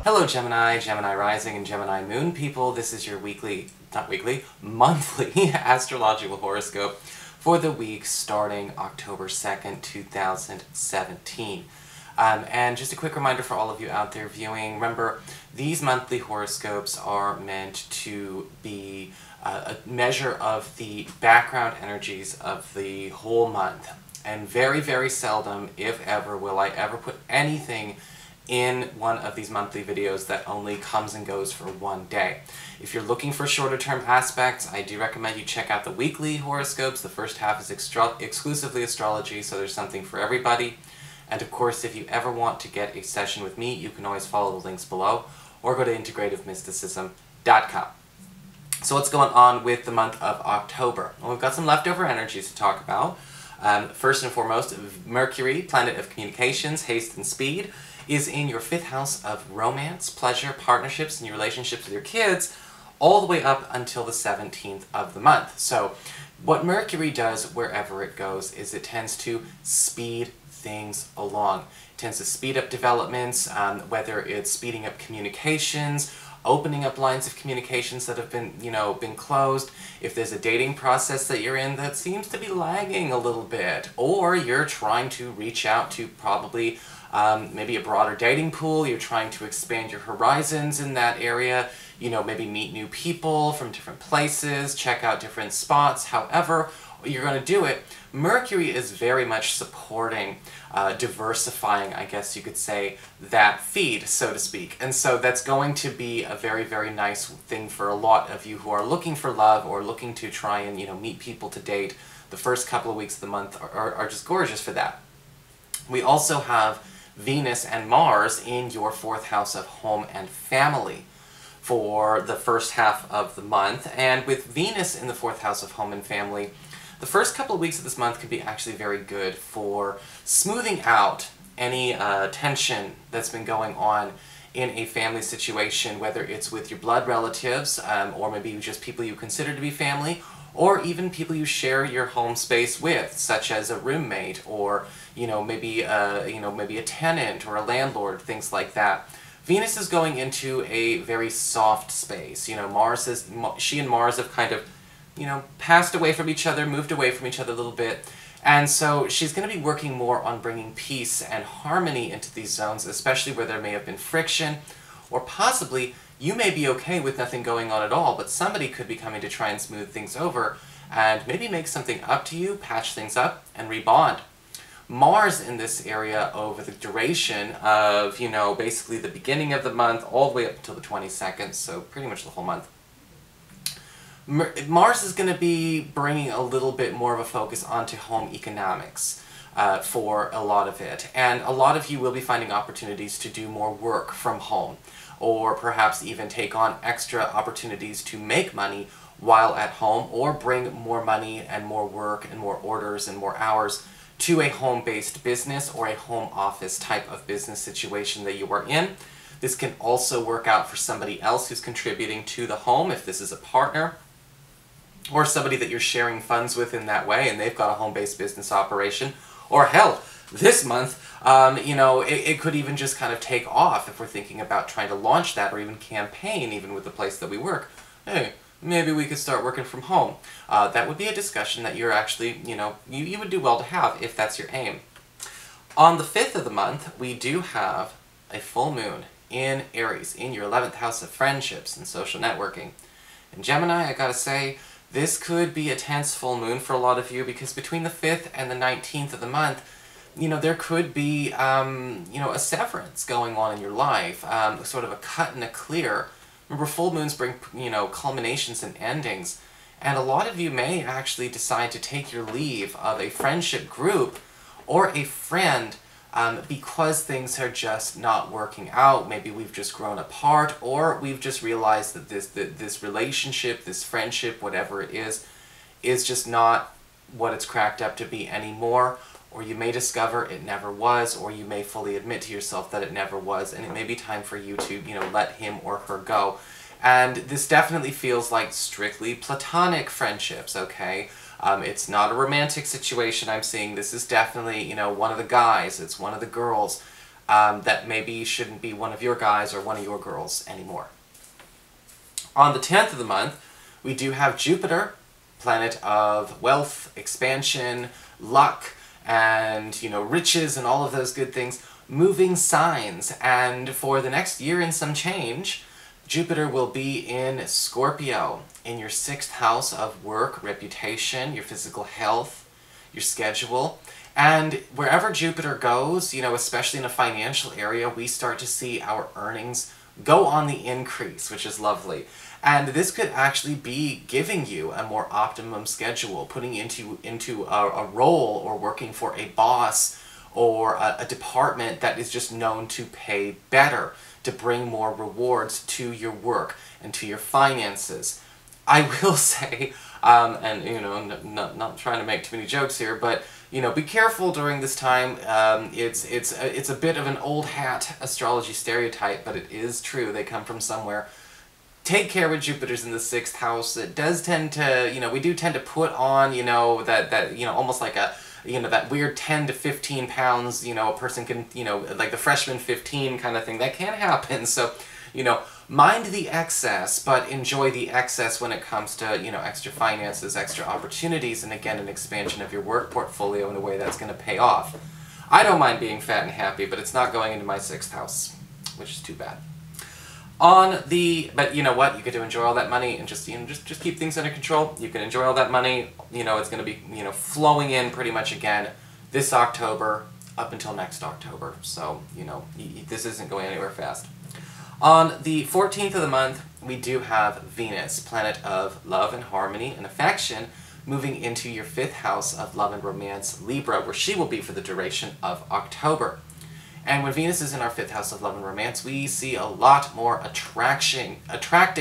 Hello Gemini, Gemini Rising, and Gemini Moon people. This is your monthly astrological horoscope for the week starting October 2nd, 2017. And just a quick reminder for all of you out there viewing, remember, these monthly horoscopes are meant to be a measure of the background energies of the whole month. And very, very seldom, if ever, will I ever put anything in one of these monthly videos that only comes and goes for one day. If you're looking for shorter term aspects, I do recommend you check out the weekly horoscopes. The first half is exclusively astrology, so there's something for everybody. And of course, if you ever want to get a session with me, you can always follow the links below, or go to integrativemysticism.com. So what's going on with the month of October? Well, we've got some leftover energies to talk about. First and foremost, Mercury, planet of communications, haste and speed, is in your 5th house of romance, pleasure, partnerships, and your relationships with your kids, all the way up until the 17th of the month. So what Mercury does wherever it goes is it tends to speed things along. It tends to speed up developments, whether it's speeding up communications, opening up lines of communications that have been closed, if there's a dating process that you're in that seems to be lagging a little bit, or you're trying to reach out to probably maybe a broader dating pool, you're trying to expand your horizons in that area, maybe meet new people from different places, check out different spots, however you're going to do it, Mercury is very much supporting, diversifying, I guess you could say, that feed, so to speak. And so that's going to be a very, very nice thing for a lot of you who are looking for love or looking to try and, meet people to date. The first couple of weeks of the month are just gorgeous for that. We also have Venus and Mars in your 4th house of home and family for the first half of the month. And with Venus in the 4th house of home and family, the first couple of weeks of this month can be actually very good for smoothing out any tension that's been going on in a family situation, whether it's with your blood relatives, or maybe just people you consider to be family, or even people you share your home space with, such as a roommate, or maybe a tenant or a landlord, things like that. Venus is going into a very soft space. She and Mars have kind of passed away from each other, moved away from each other a little bit, and so she's going to be working more on bringing peace and harmony into these zones, especially where there may have been friction, or possibly you may be okay with nothing going on at all, but somebody could be coming to try and smooth things over and maybe make something up to you, patch things up, and rebond. Mars in this area over the duration of, basically the beginning of the month all the way up until the 22nd, so pretty much the whole month. Mars is going to be bringing a little bit more of a focus onto home economics for a lot of it. And a lot of you will be finding opportunities to do more work from home, or perhaps even take on extra opportunities to make money while at home, or bring more money and more work and more orders and more hours to a home-based business or a home office type of business situation that you are in. This can also work out for somebody else who's contributing to the home, if this is a partner, or somebody that you're sharing funds with in that way and they've got a home-based business operation. Or hell, this month, it could even just kind of take off if we're thinking about trying to launch that or even campaign, even with the place that we work. Hey, maybe we could start working from home. That would be a discussion that you're actually, you would do well to have if that's your aim. On the 5th of the month, we do have a full moon in Aries, in your 11th house of friendships and social networking. And Gemini, I gotta say, this could be a tense full moon for a lot of you, because between the 5th and the 19th of the month, there could be, a severance going on in your life, sort of a cut and a clear. Remember, full moons bring, culminations and endings, and a lot of you may actually decide to take your leave of a friendship group or a friend because things are just not working out. Maybe we've just grown apart, or we've just realized that this relationship, this friendship, whatever it is just not what it's cracked up to be anymore. Or you may discover it never was, or you may fully admit to yourself that it never was, and it may be time for you to, let him or her go. And this definitely feels like strictly platonic friendships, okay? It's not a romantic situation I'm seeing. This is definitely, one of the guys, it's one of the girls. that maybe shouldn't be one of your guys or one of your girls anymore. On the 10th of the month, we do have Jupiter, planet of wealth, expansion, luck, and, riches and all of those good things, moving signs. And for the next year and some change, Jupiter will be in Scorpio, in your 6th house of work, reputation, your physical health, your schedule. And wherever Jupiter goes, especially in a financial area, we start to see our earnings go on the increase, which is lovely. And this could actually be giving you a more optimum schedule, putting into a role or working for a boss or a department that is just known to pay better, to bring more rewards to your work and to your finances. I will say, and not trying to make too many jokes here, but be careful during this time. It's a bit of an old hat astrology stereotype, but it is true. They come from somewhere. Take care when Jupiter's in the 6th house. It does tend to, we do tend to put on, that almost like a, that weird 10 to 15 pounds, a person can, like the freshman 15 kind of thing. That can happen. So, mind the excess, but enjoy the excess when it comes to, extra finances, extra opportunities, and again, an expansion of your work portfolio in a way that's going to pay off. I don't mind being fat and happy, but it's not going into my 6th house, which is too bad. But you know what? You get to enjoy all that money and just keep things under control. You can enjoy all that money. It's going to be, flowing in pretty much again this October up until next October. So, this isn't going anywhere fast. On the 14th of the month, we do have Venus, planet of love and harmony and affection, moving into your 5th house of love and romance, Libra, where she will be for the duration of October. And when Venus is in our 5th house of love and romance, we see a lot more attracting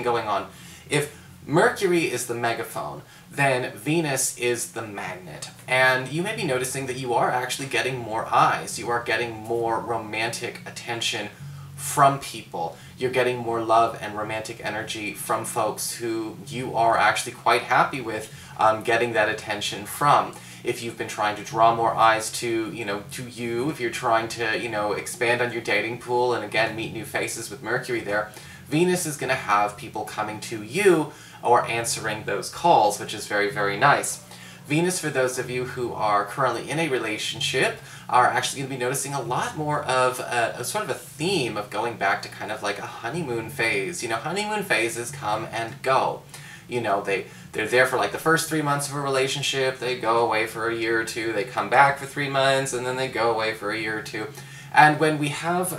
going on. If Mercury is the megaphone, then Venus is the magnet. And you may be noticing that you are actually getting more eyes. You are getting more romantic attention from people. You're getting more love and romantic energy from folks who you are actually quite happy with getting that attention from. If you've been trying to draw more eyes to you, if you're trying to, expand on your dating pool and again meet new faces with Mercury there, Venus is going to have people coming to you or answering those calls, which is very, very nice. Venus, for those of you who are currently in a relationship, are actually going to be noticing a lot more of a sort of a theme of going back to kind of like a honeymoon phase. Honeymoon phases come and go. They're there for like the first 3 months of a relationship, they go away for a year or two, they come back for 3 months, and then they go away for a year or two. And when we have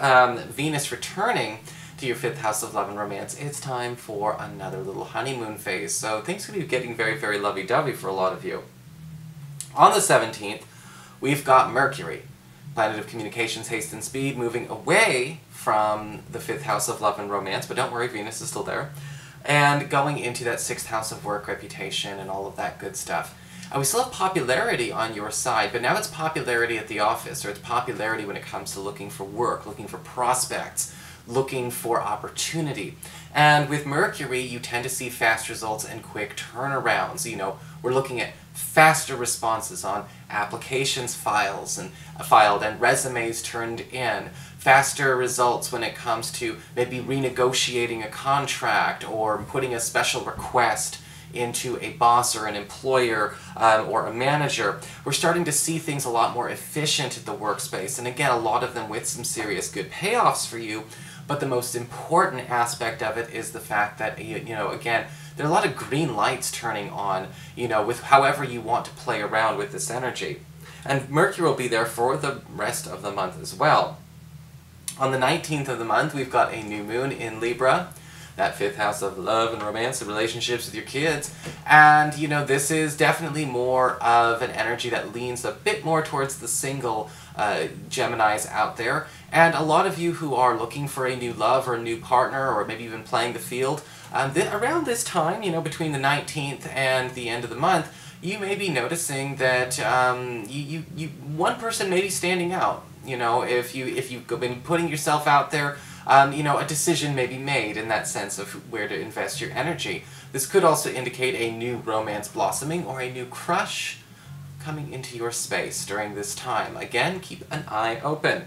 Venus returning to your 5th house of love and romance, it's time for another little honeymoon phase. So things could be getting very, very lovey-dovey for a lot of you. On the 17th, we've got Mercury, planet of communications, haste, and speed, moving away from the 5th house of love and romance, but don't worry, Venus is still there, and going into that 6th house of work, reputation, and all of that good stuff. And we still have popularity on your side, but now it's popularity at the office, or it's popularity when it comes to looking for work, looking for prospects, looking for opportunity. And with Mercury, you tend to see fast results and quick turnarounds. We're looking at faster responses on applications filed and resumes turned in, faster results when it comes to maybe renegotiating a contract or putting a special request into a boss or an employer or a manager. We're starting to see things a lot more efficient at the workspace, and again, a lot of them with some serious good payoffs for you. But the most important aspect of it is the fact that, again, there are a lot of green lights turning on, with however you want to play around with this energy. And Mercury will be there for the rest of the month as well. On the 19th of the month, we've got a new moon in Libra, that 5th house of love and romance and relationships with your kids. And, this is definitely more of an energy that leans a bit more towards the single Geminis out there. And a lot of you who are looking for a new love or a new partner, or maybe even playing the field, around this time, between the 19th and the end of the month, you may be noticing that one person may be standing out. If you've been putting yourself out there, a decision may be made in that sense of where to invest your energy. This could also indicate a new romance blossoming or a new crush coming into your space during this time. Again, keep an eye open.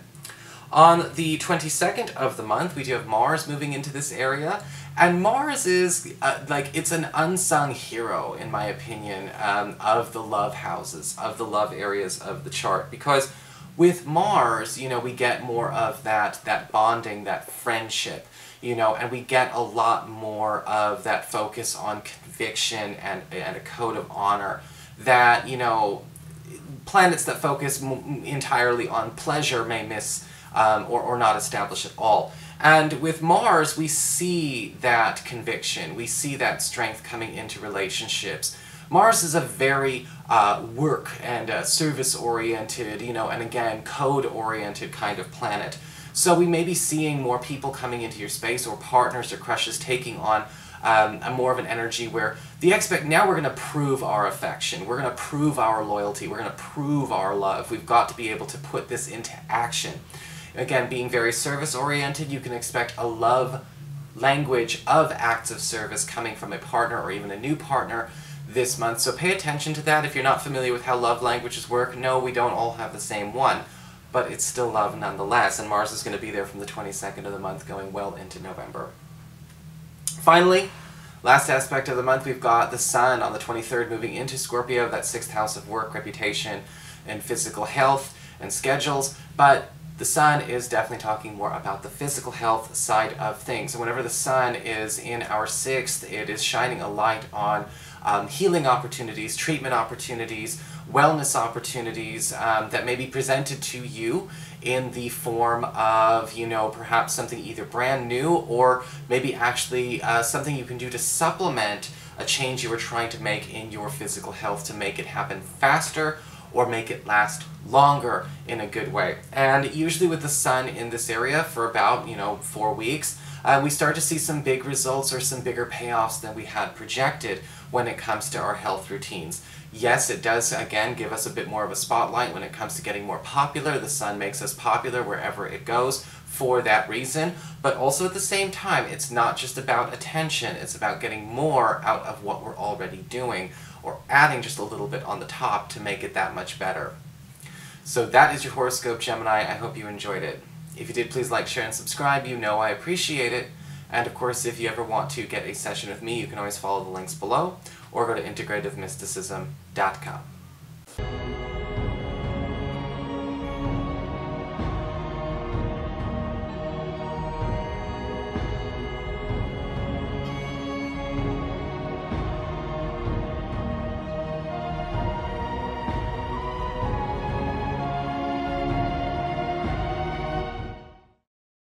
On the 22nd of the month, we do have Mars moving into this area, and Mars is, it's an unsung hero, in my opinion, of the love houses, of the love areas of the chart, because with Mars, we get more of that bonding, that friendship, and we get a lot more of that focus on conviction and a code of honor that, planets that focus entirely on pleasure may miss or not establish at all. And with Mars, we see that conviction, we see that strength coming into relationships. Mars is a very work and service-oriented, and again, code-oriented kind of planet. So we may be seeing more people coming into your space, or partners or crushes taking on a more of an energy where now we're going to prove our affection, we're going to prove our loyalty, we're going to prove our love. We've got to be able to put this into action. Again, being very service-oriented, you can expect a love language of acts of service coming from a partner or even a new partner this month. So pay attention to that. If you're not familiar with how love languages work, no, we don't all have the same one, but it's still love nonetheless, and Mars is going to be there from the 22nd of the month going well into November. Finally, last aspect of the month, we've got the Sun on the 23rd moving into Scorpio, that 6th house of work, reputation, and physical health and schedules, but the Sun is definitely talking more about the physical health side of things. And whenever the Sun is in our 6th, it is shining a light on healing opportunities, treatment opportunities, wellness opportunities that may be presented to you in the form of, perhaps something either brand new or maybe actually something you can do to supplement a change you were trying to make in your physical health to make it happen faster or make it last longer in a good way. And usually with the Sun in this area for about, 4 weeks, we start to see some big results or some bigger payoffs than we had projected when it comes to our health routines. Yes, it does, again, give us a bit more of a spotlight when it comes to getting more popular. The Sun makes us popular wherever it goes for that reason, but also at the same time, it's not just about attention, it's about getting more out of what we're already doing, or adding just a little bit on the top to make it that much better. So that is your horoscope, Gemini. I hope you enjoyed it. If you did, please like, share, and subscribe. I appreciate it. And of course, if you ever want to get a session with me, you can always follow the links below, or go to integrativemysticism.com.